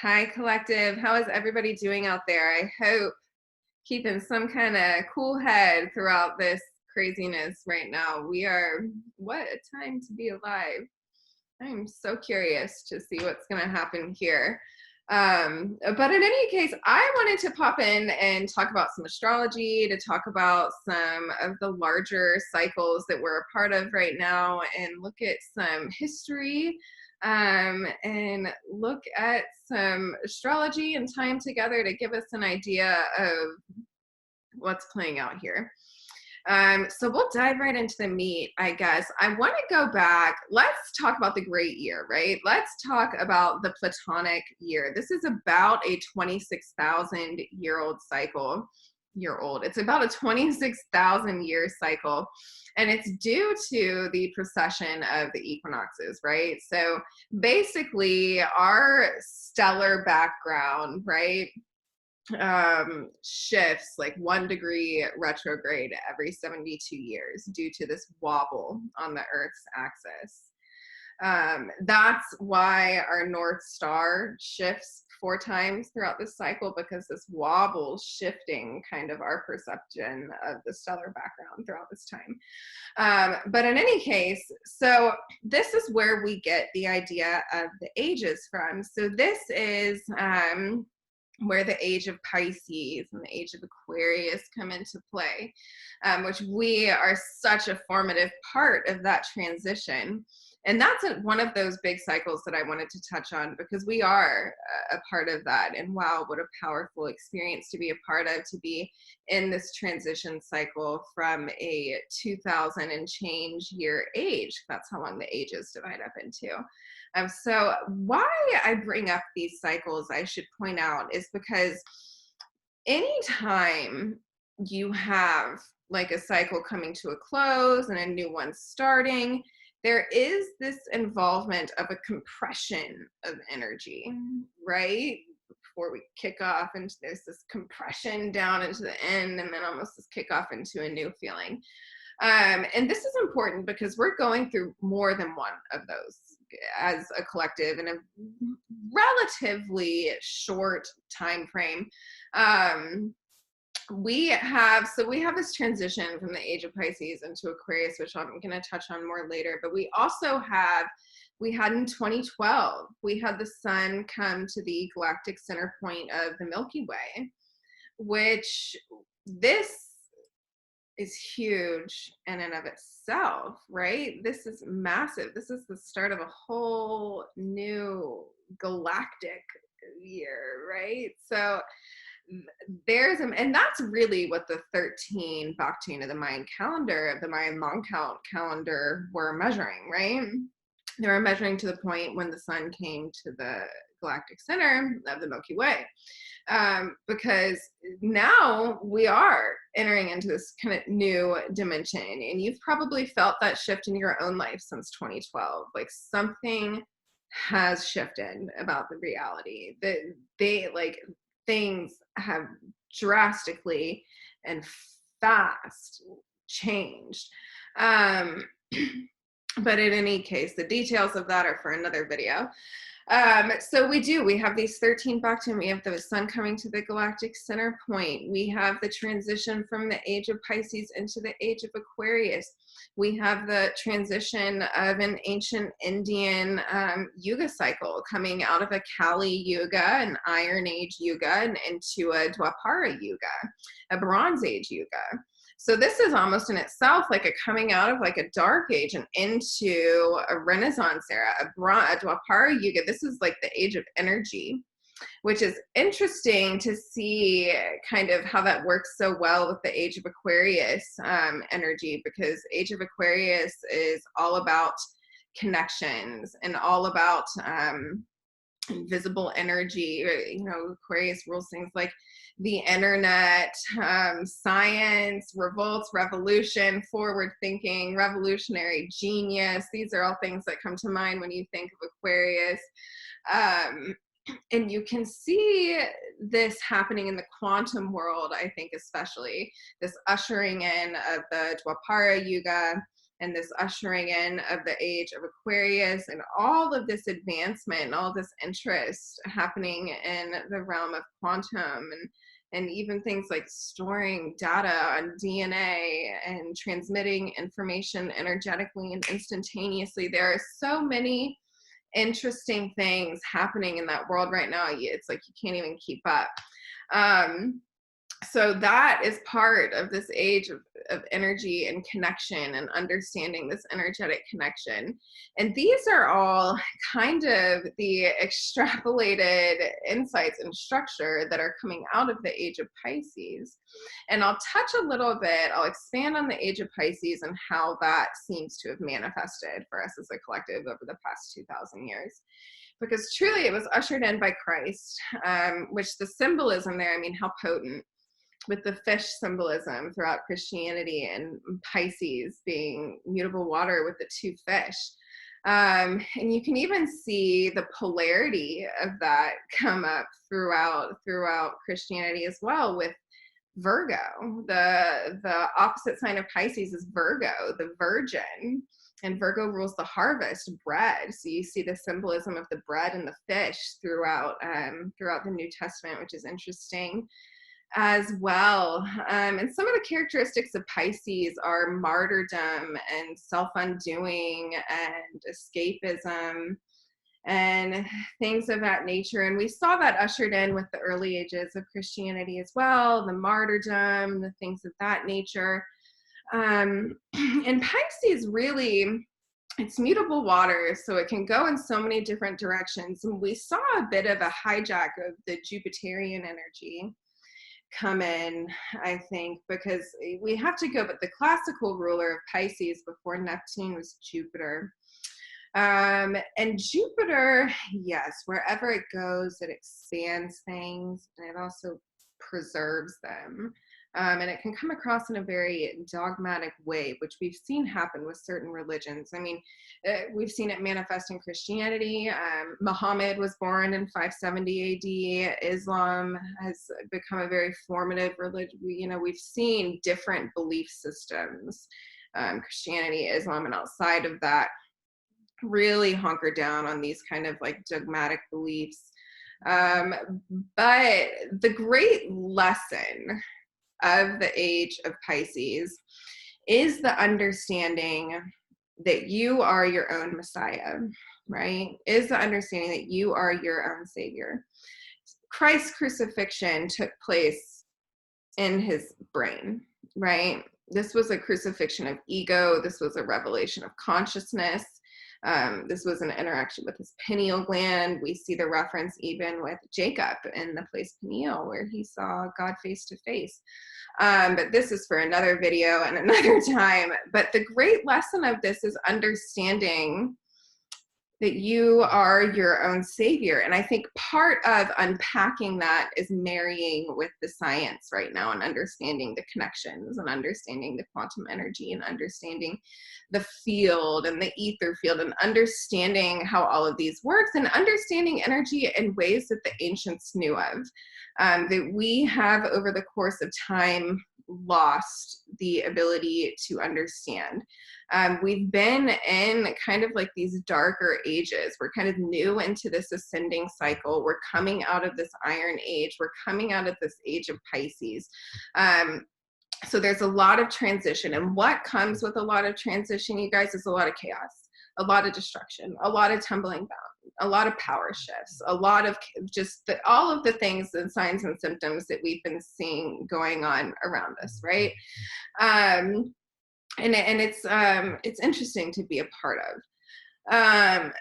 Hi, collective. How is everybody doing out there? I hope keeping some kind of cool head throughout this craziness right now. What a time to be alive. I'm so curious to see what's going to happen here. But in any case, I wanted to pop in and talk about some astrology, to talk about some of the larger cycles that we're a part of right now, and look at some history and look at some astrology and time together to give us an idea of what's playing out here. So we'll dive right into the meat, I guess. I want to go back. Let's talk about the great year, right? Let's talk about the Platonic year. This is about a 26,000-year-old cycle. It's about a 26,000 year cycle, and it's due to the precession of the equinoxes, right? So basically, our stellar background, right, shifts like 1 degree retrograde every 72 years due to this wobble on the Earth's axis. That's why our North Star shifts 4 times throughout this cycle, because this wobble shifting kind of our perception of the stellar background throughout this time. But in any case, so this is where we get the idea of the ages from. So this is where the age of Pisces and the age of Aquarius come into play, which we are such a formative part of that transition. And that's one of those big cycles that I wanted to touch on, because we are a part of that. And wow, what a powerful experience to be a part of, to be in this transition cycle from a 2000 and change year age. That's how long the ages divide up into. So why I bring up these cycles, I should point out, is because anytime you have like a cycle coming to a close and a new one starting, there is this involvement of a compression of energy, right? Before we kick off, and there's this compression down into the end, and then almost this kickoff into a new feeling. And this is important because we're going through more than one of those as a collective in a relatively short time frame. We have this transition from the age of Pisces into Aquarius, which I'm going to touch on more later. But we had in 2012, we had the sun come to the galactic center point of the Milky Way, which this is huge in and of itself, right? This is massive. This is the start of a whole new galactic year, right? So and that's really what the 13 Bakhtin of the Mayan calendar, of the Mayan long count calendar, were measuring, right? They were measuring to the point when the sun came to the galactic center of the Milky Way. Because now we are entering into this kind of new dimension, and you've probably felt that shift in your own life since 2012. Like, something has shifted about the reality that things have drastically and fast changed. But in any case, the details of that are for another video. So we have these 13 Bakhtin. We have the sun coming to the galactic center point. We have the transition from the age of Pisces into the age of Aquarius. We have the transition of an ancient Indian yuga cycle coming out of a Kali yuga, an Iron Age yuga, and into a Dwapara yuga, a Bronze Age yuga. So this is almost in itself like a coming out of like a dark age and into a Renaissance era, a Dwapara yuga. This is like the age of energy, which is interesting to see kind of how that works so well with the age of Aquarius energy, because age of Aquarius is all about connections and all about visible energy. You know, Aquarius rules things like the internet, science, revolts, revolution, forward thinking, revolutionary genius. These are all things that come to mind when you think of Aquarius. And you can see this happening in the quantum world, I think, especially this ushering in of the Dwapara yuga and this ushering in of the age of Aquarius, and all of this advancement and all this interest happening in the realm of quantum, and even things like storing data on DNA and transmitting information energetically and instantaneously. There are so many interesting things happening in that world right now. It's like you can't even keep up. So that is part of this age of energy and connection and understanding this energetic connection. And these are all kind of the extrapolated insights and structure that are coming out of the age of Pisces. And I'll touch a little bit, I'll expand on the age of Pisces and how that seems to have manifested for us as a collective over the past 2,000 years. Because truly it was ushered in by Christ, which the symbolism there, I mean, how potent, with the fish symbolism throughout Christianity, and Pisces being mutable water with the two fish. And you can even see the polarity of that come up throughout Christianity as well, with Virgo. The opposite sign of Pisces is Virgo, the virgin, and Virgo rules the harvest, bread. So you see the symbolism of the bread and the fish throughout the New Testament, which is interesting as well. And some of the characteristics of Pisces are martyrdom and self-undoing and escapism and things of that nature. And we saw that ushered in with the early ages of Christianity as well, the martyrdom, the things of that nature. And Pisces really, it's mutable water, so it can go in so many different directions. And we saw a bit of a hijack of the Jupiterian energy come in, I think, because we have to go, but the classical ruler of Pisces before Neptune was Jupiter. And Jupiter, yes, wherever it goes, it expands things, and it also preserves them. And it can come across in a very dogmatic way, which we've seen happen with certain religions. I mean, we've seen it manifest in Christianity. Muhammad was born in 570 AD. Islam has become a very formative religion. We've seen different belief systems, Christianity, Islam, and outside of that, really hunker down on these kind of like dogmatic beliefs. But the great lesson of the age of Pisces is the understanding that you are your own Messiah, right? Is the understanding that you are your own Savior. Christ's crucifixion took place in his brain, right? This was a crucifixion of ego. This was a revelation of consciousness. This was an interaction with his pineal gland. We see the reference even with Jacob in the place Peniel, where he saw God face to face. But this is for another video and another time. But the great lesson of this is understanding that you are your own Savior. And I think part of unpacking that is marrying with the science right now and understanding the connections and understanding the quantum energy and understanding the field and the ether field and understanding how all of these works and understanding energy in ways that the ancients knew of, that we have over the course of time lost the ability to understand. We've been in kind of like these darker ages. We're kind of new into this ascending cycle. We're coming out of this iron age. We're coming out of this age of Pisces. So there's a lot of transition. And what comes with a lot of transition, you guys, is a lot of chaos, a lot of destruction, a lot of tumbling down, a lot of power shifts, a lot of just all of the things and signs and symptoms that we've been seeing going on around us, right? And it's interesting to be a part of.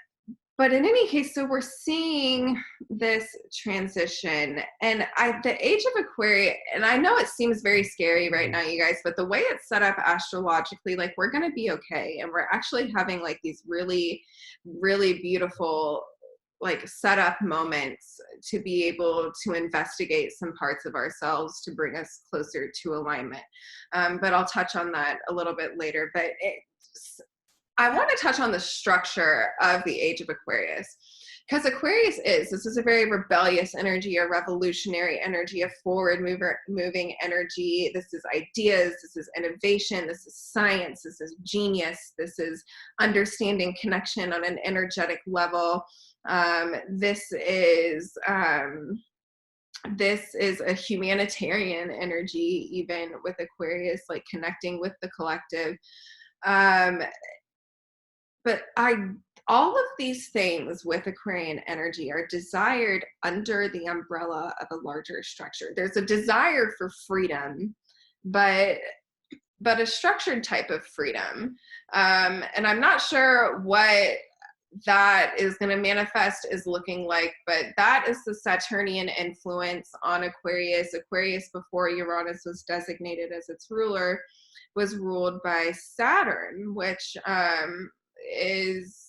But in any case, so we're seeing this transition, and the age of Aquarius, and I know it seems very scary right now, you guys, but the way it's set up astrologically, like we're going to be okay. And we're actually having like these really, really beautiful like set up moments to be able to investigate some parts of ourselves to bring us closer to alignment. But I'll touch on that a little bit later. But I want to touch on the structure of the age of Aquarius. because Aquarius this is a very rebellious energy, a revolutionary energy, a forward moving energy. This is ideas, this is innovation, this is science, this is genius, this is understanding connection on an energetic level. This is a humanitarian energy, even with Aquarius, like connecting with the collective. But all of these things with Aquarian energy are desired under the umbrella of a larger structure. There's a desire for freedom, but a structured type of freedom. And I'm not sure what that is going to manifest as looking like, but that is the Saturnian influence on Aquarius. Aquarius, before Uranus was designated as its ruler, was ruled by Saturn, which is,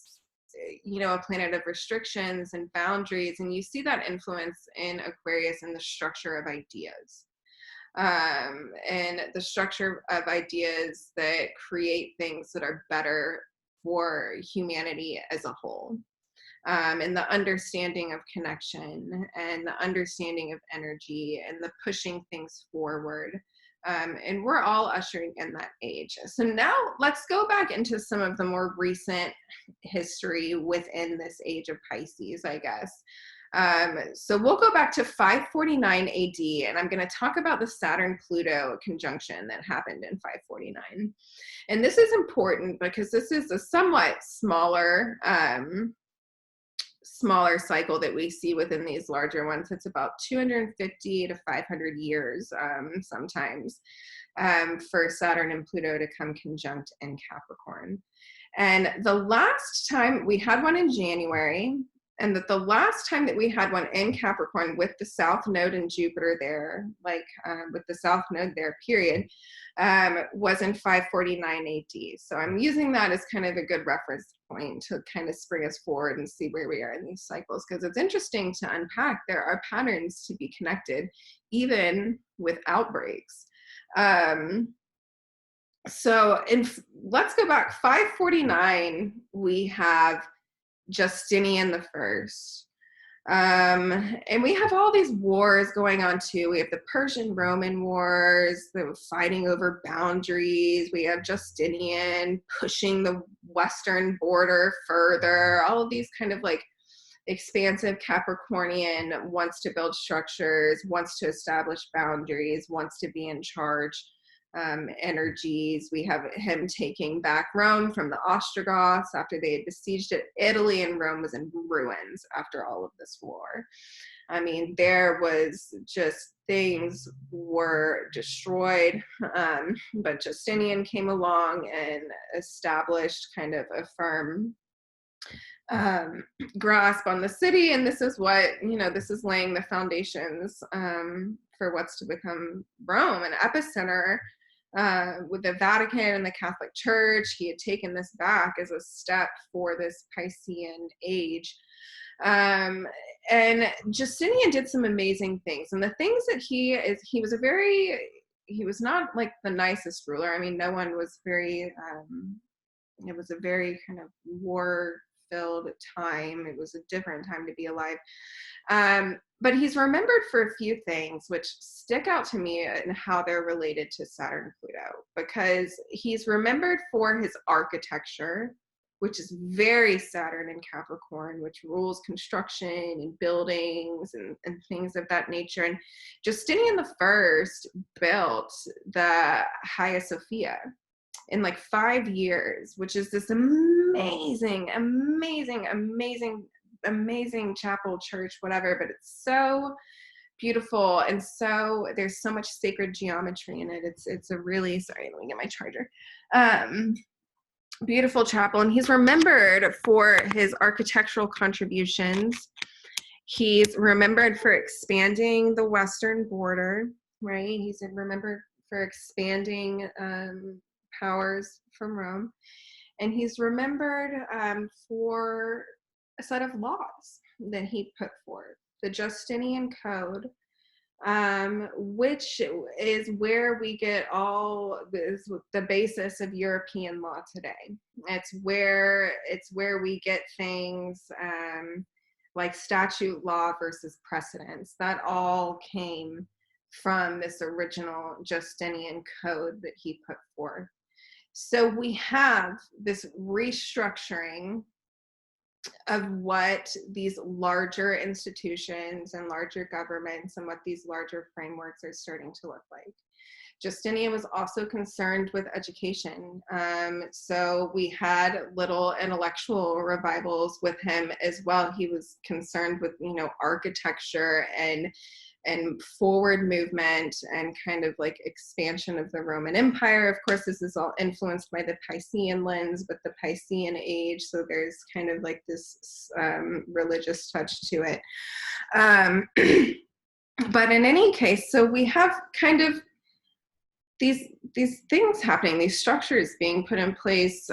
you know, a planet of restrictions and boundaries. And you see that influence in Aquarius in the structure of ideas. And the structure of ideas that create things that are better for humanity as a whole, and the understanding of connection and the understanding of energy and the pushing things forward. And we're all ushering in that age. So now let's go back into some of the more recent history within this age of Pisces, I guess. So we'll go back to 549 AD, and I'm going to talk about the Saturn-Pluto conjunction that happened in 549. And this is important because this is a somewhat smaller cycle that we see within these larger ones. It's about 250 to 500 years sometimes for Saturn and Pluto to come conjunct in Capricorn. And the last time we had one in January, and that the last time that we had one in Capricorn with the South Node and Jupiter there, like with the South Node there, period, was in 549 AD. So I'm using that as kind of a good reference point to kind of spring us forward and see where we are in these cycles, because it's interesting to unpack. There are patterns to be connected, even with outbreaks. So let's go back. 549, we have Justinian the First. And we have all these wars going on too. We have the Persian-Roman wars, the fighting over boundaries. We have Justinian pushing the western border further. All of these kind of like expansive Capricornian wants to build structures, wants to establish boundaries, wants to be in charge energies. We have him taking back Rome from the Ostrogoths after they had besieged it. Italy and Rome was in ruins after all of this war. I mean, there was just, things were destroyed, but Justinian came along and established kind of a firm grasp on the city. And this is what, you know, this is laying the foundations for what's to become Rome, an epicenter with the Vatican and the Catholic Church. He had taken this back as a step for this Piscean age. And Justinian did some amazing things. And the things that he was not like the nicest ruler. I mean, no one was very, it was a very kind of war-filled time. It was a different time to be alive. But he's remembered for a few things which stick out to me in how they're related to Saturn and Pluto, because he's remembered for his architecture, which is very Saturn and Capricorn, which rules construction and buildings and things of that nature. And Justinian the First built the Hagia Sophia in like 5 years, which is this amazing chapel, church, whatever, but it's so beautiful. And so there's so much sacred geometry in it. It's a really, sorry, let me get my charger. Beautiful chapel. And he's remembered for his architectural contributions. He's remembered for expanding the western border, right? He's remembered for expanding powers from Rome. And he's remembered for a set of laws that he put forth, the Justinian Code, which is where we get all this, the basis of European law today. It's where we get things like statute law versus precedence. That all came from this original Justinian code that he put forth. So we have this restructuring of what these larger institutions and larger governments and what these larger frameworks are starting to look like. Justinian was also concerned with education. So we had little intellectual revivals with him as well. He was concerned with, you know, architecture and forward movement and kind of like expansion of the Roman Empire. Of course, this is all influenced by the Piscean lens, but the Piscean age. So there's kind of like this religious touch to it. But in any case, so we have kind of these things happening, these structures being put in place,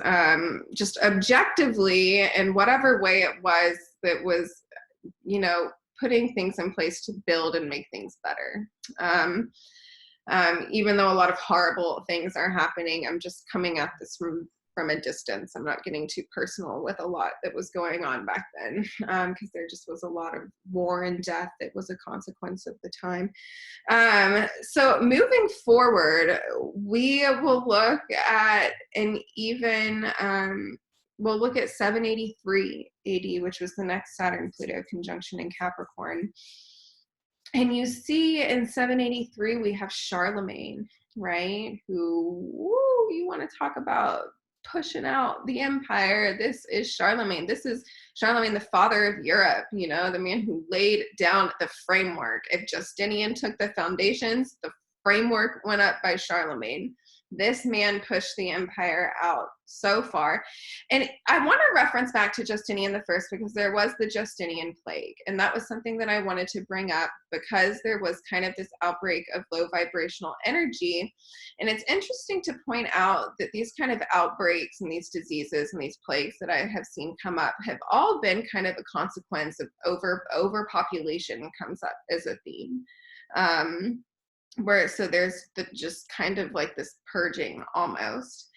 just objectively in whatever way it was that was, you know, putting things in place to build and make things better. Even though a lot of horrible things are happening, I'm just coming at this from a distance. I'm not getting too personal with a lot that was going on back then, because there just was a lot of war and death that was a consequence of the time. So moving forward, we will look at an even, we'll look at 783 AD, which was the next Saturn-Pluto conjunction in Capricorn. And you see in 783, we have Charlemagne, right? Who, woo, you want to talk about pushing out the empire. This is Charlemagne. This is Charlemagne, the father of Europe, you know, the man who laid down the framework. If Justinian took the foundations, the framework went up by Charlemagne. This man pushed the empire out so far. And I want to reference back to Justinian the First because there was the Justinian plague. And that was something that I wanted to bring up because there was kind of this outbreak of low vibrational energy. And it's interesting to point out that these kind of outbreaks and these diseases and these plagues that I have seen come up have all been kind of a consequence of overpopulation comes up as a theme. So there's just kind of like this purging almost.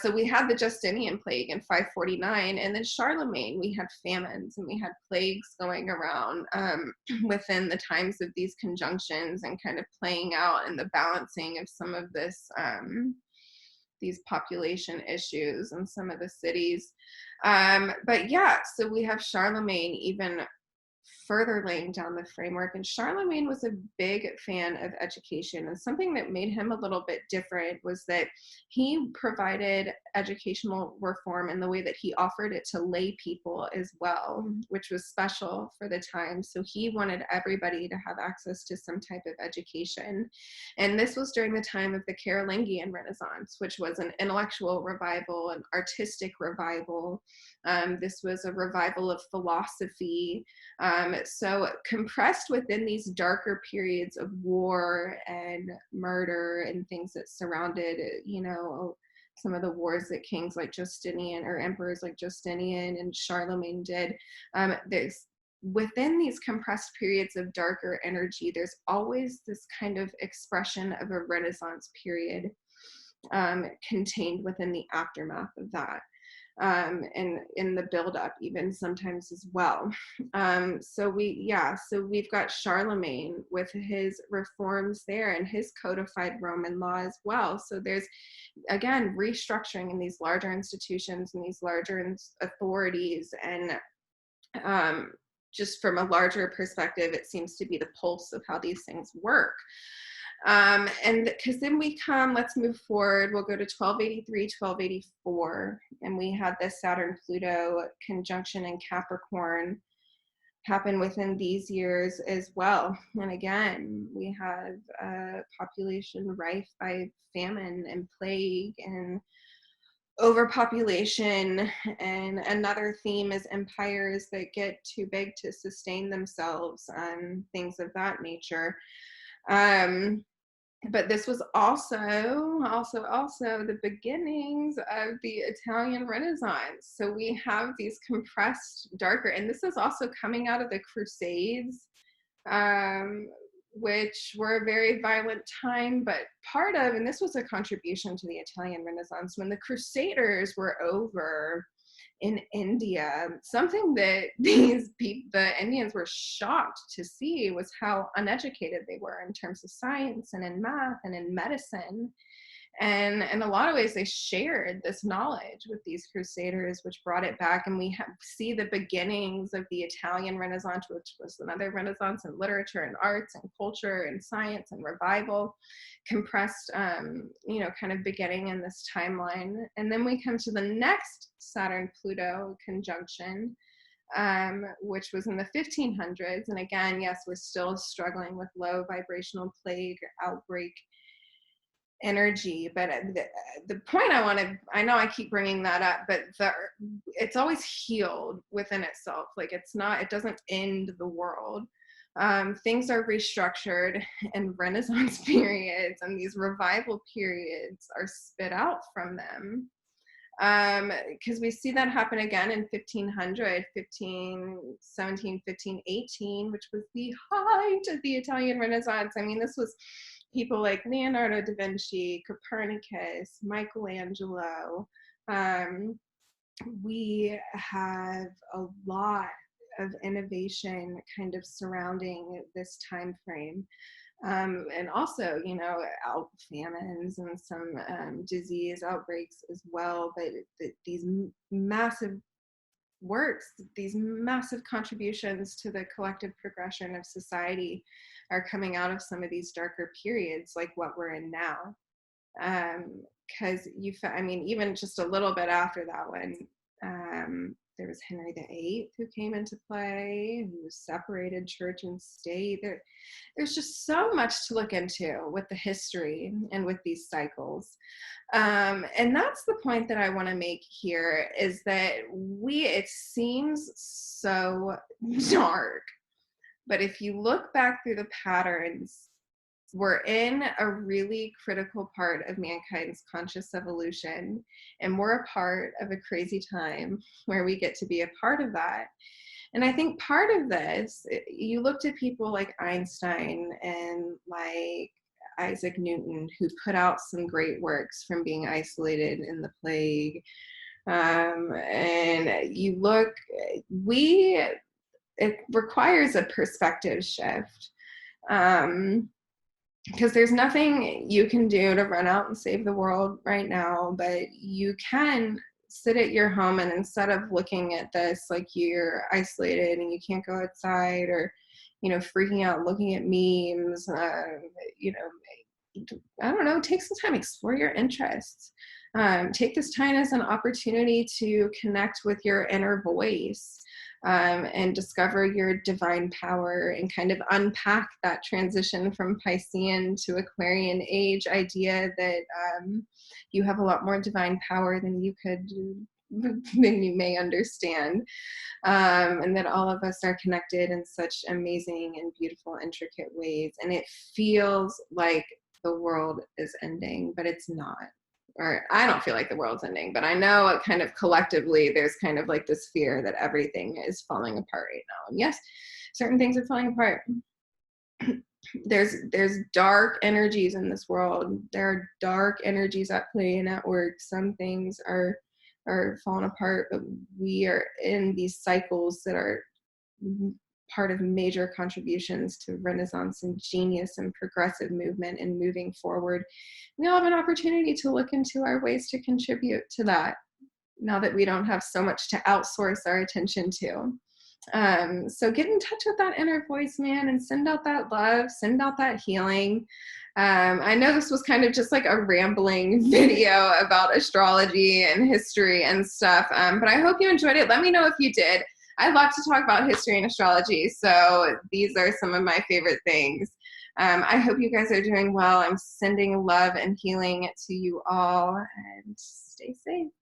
So we had the Justinian plague in 549, and then Charlemagne, we had famines and we had plagues going around within the times of these conjunctions and kind of playing out in the balancing of some of this, these population issues in some of the cities. But yeah, so we have Charlemagne even further laying down the framework. And Charlemagne was a big fan of education. And something that made him a little bit different was that he provided educational reform in the way that he offered it to lay people as well, which was special for the time. So he wanted everybody to have access to some type of education. And this was during the time of the Carolingian Renaissance, which was an intellectual revival, an artistic revival. This was a revival of philosophy. So compressed within these darker periods of war and murder and things that surrounded, you know, some of the wars that kings like Justinian or emperors like Justinian and Charlemagne did, there's within these compressed periods of darker energy, there's always this kind of expression of a Renaissance period contained within the aftermath of that. And in the buildup even sometimes as well. So we've got Charlemagne with his reforms there and his codified Roman law as well. So there's, again, restructuring in these larger institutions and these larger authorities. And just from a larger perspective, it seems to be the pulse of how these things work. And because then let's move forward, we'll go to 1283, 1284, and we had this Saturn-Pluto conjunction in Capricorn happen within these years as well. And again, we have a population rife by famine and plague and overpopulation, and another theme is empires that get too big to sustain themselves and things of that nature. But this was also the beginnings of the Italian Renaissance. So we have these compressed, darker, and this is also coming out of the Crusades, which were a very violent time, but part of, and this was a contribution to the Italian Renaissance, when the Crusaders were over, in India. Something that the Indians were shocked to see was how uneducated they were in terms of science and in math and in medicine. And in a lot of ways, they shared this knowledge with these crusaders, which brought it back. And we see the beginnings of the Italian Renaissance, which was another Renaissance in literature and arts and culture and science and revival, compressed, kind of beginning in this timeline. And then we come to the next Saturn-Pluto conjunction, which was in the 1500s. And again, yes, we're still struggling with low vibrational plague outbreak energy, but the point I know I keep bringing that up, but it's always healed within itself. Like it doesn't end the world. Things are restructured, and Renaissance periods and these revival periods are spit out from them. Because we see that happen again in 1500, 1517, 1518, which was the height of the Italian Renaissance. I mean, this was people like Leonardo da Vinci, Copernicus, Michelangelo. We have a lot of innovation kind of surrounding this time frame. And also, famines and some disease outbreaks as well. But these massive works, these massive contributions to the collective progression of society are coming out of some of these darker periods, like what we're in now. Because even just a little bit after that one, there was Henry VIII who came into play, who separated church and state. There's just so much to look into with the history and with these cycles. And that's the point that I want to make here, is that it seems so dark, but if you look back through the patterns, we're in a really critical part of mankind's conscious evolution, and we're a part of a crazy time where we get to be a part of that. And I think part of this, you looked at people like Einstein and like Isaac Newton, who put out some great works from being isolated in the plague. And you look, it requires a perspective shift. Because there's nothing you can do to run out and save the world right now, but you can sit at your home, and instead of looking at this like you're isolated and you can't go outside, or, freaking out looking at memes, I don't know, take some time, explore your interests. Take this time as an opportunity to connect with your inner voice. And discover your divine power, and kind of unpack that transition from Piscean to Aquarian age idea that you have a lot more divine power than you may understand, and that all of us are connected in such amazing and beautiful, intricate ways. And it feels like the world is ending, but it's not. Or I don't feel like the world's ending, but I know it kind of collectively, there's kind of like this fear that everything is falling apart right now. And yes, certain things are falling apart. There's dark energies in this world. There are dark energies at play and at work. Some things are falling apart, but we are in these cycles that are part of major contributions to Renaissance and genius and progressive movement and moving forward. We all have an opportunity to look into our ways to contribute to that, now that we don't have so much to outsource our attention to. So get in touch with that inner voice, man, and send out that love, send out that healing. I know this was kind of just like a rambling video about astrology and history and stuff, but I hope you enjoyed it. Let me know if you did. I love to talk about history and astrology, so these are some of my favorite things. I hope you guys are doing well. I'm sending love and healing to you all, and stay safe.